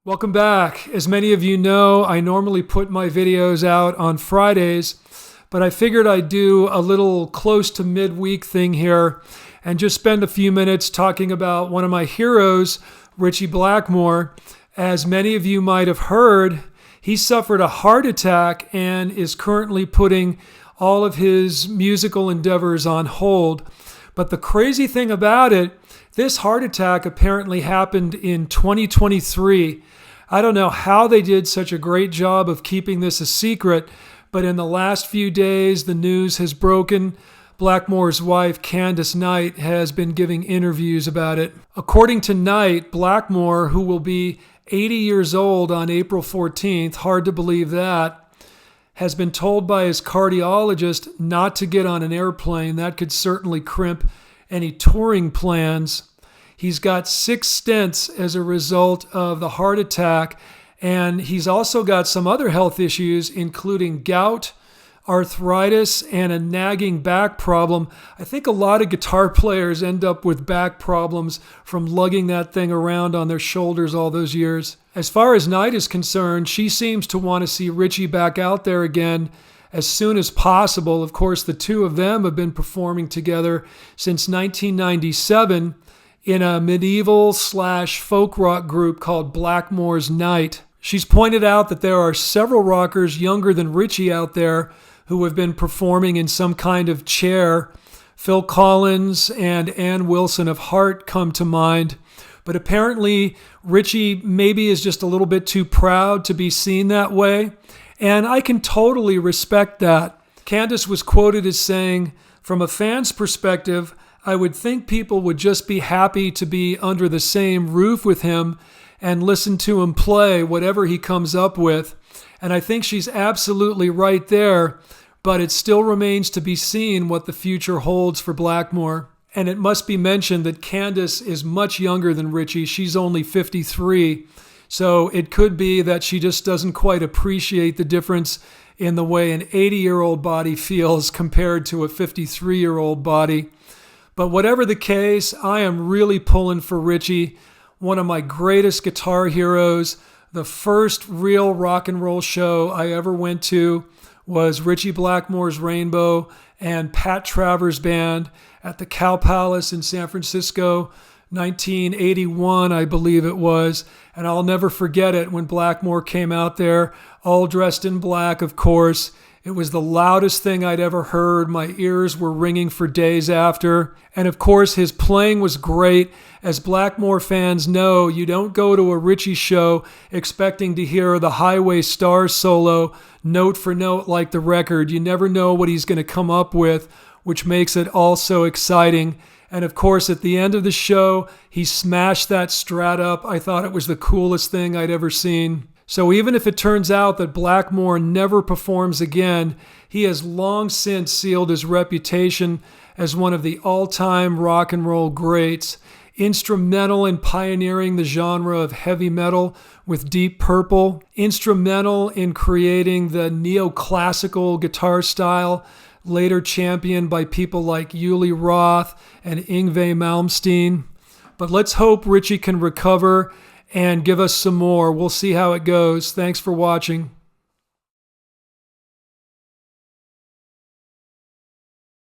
Welcome back. As many of you know, I normally put my videos out on Fridays, but I figured I'd do a little close to midweek thing here and just spend a few minutes talking about one of my heroes, Ritchie Blackmore. As many of you might have heard, he suffered a heart attack and is currently putting all of his musical endeavors on hold. But the crazy thing about it, this heart attack apparently happened in 2023. I don't know how they did such a great job of keeping this a secret, but in the last few days, the news has broken. Blackmore's wife, Candace Knight, has been giving interviews about it. According to Knight, Blackmore, who will be 80 years old on April 14th, hard to believe that, has been told by his cardiologist not to get on an airplane. That could certainly crimp any touring plans. He's got 6 stents as a result of the heart attack, and he's also got some other health issues, including gout, arthritis, and a nagging back problem. I think a lot of guitar players end up with back problems from lugging that thing around on their shoulders all those years. As far as Knight is concerned, she seems to want to see Ritchie back out there again as soon as possible. Of course, the two of them have been performing together since 1997 in a medieval/folk rock group called Blackmore's Night. She's pointed out that there are several rockers younger than Ritchie out there who have been performing in some kind of chair. Phil Collins and Ann Wilson of Heart come to mind. But apparently, Ritchie maybe is just a little bit too proud to be seen that way. And I can totally respect that. Candace was quoted as saying, "From a fan's perspective, I would think people would just be happy to be under the same roof with him and listen to him play whatever he comes up with." And I think she's absolutely right there, but it still remains to be seen what the future holds for Blackmore. And it must be mentioned that Candace is much younger than Ritchie. She's only 53. So it could be that she just doesn't quite appreciate the difference in the way an 80-year-old body feels compared to a 53-year-old body. But whatever the case, I am really pulling for Ritchie, one of my greatest guitar heroes. The first real rock and roll show I ever went to was Ritchie Blackmore's Rainbow and Pat Travers' band at the Cow Palace in San Francisco, 1981, I believe it was. And I'll never forget it when Blackmore came out there, all dressed in black, of course. It was the loudest thing I'd ever heard. My ears were ringing for days after. And of course, his playing was great. As Blackmore fans know, you don't go to a Ritchie show expecting to hear the Highway Star solo note for note like the record. You never know what he's going to come up with, which makes it all so exciting. And of course, at the end of the show, he smashed that Strat up. I thought it was the coolest thing I'd ever seen. So even if it turns out that Blackmore never performs again, he has long since sealed his reputation as one of the all-time rock and roll greats, instrumental in pioneering the genre of heavy metal with Deep Purple, instrumental in creating the neoclassical guitar style, later championed by people like Uli Roth and Yngwie Malmsteen. But let's hope Ritchie can recover and give us some more. We'll see how it goes. Thanks for watching.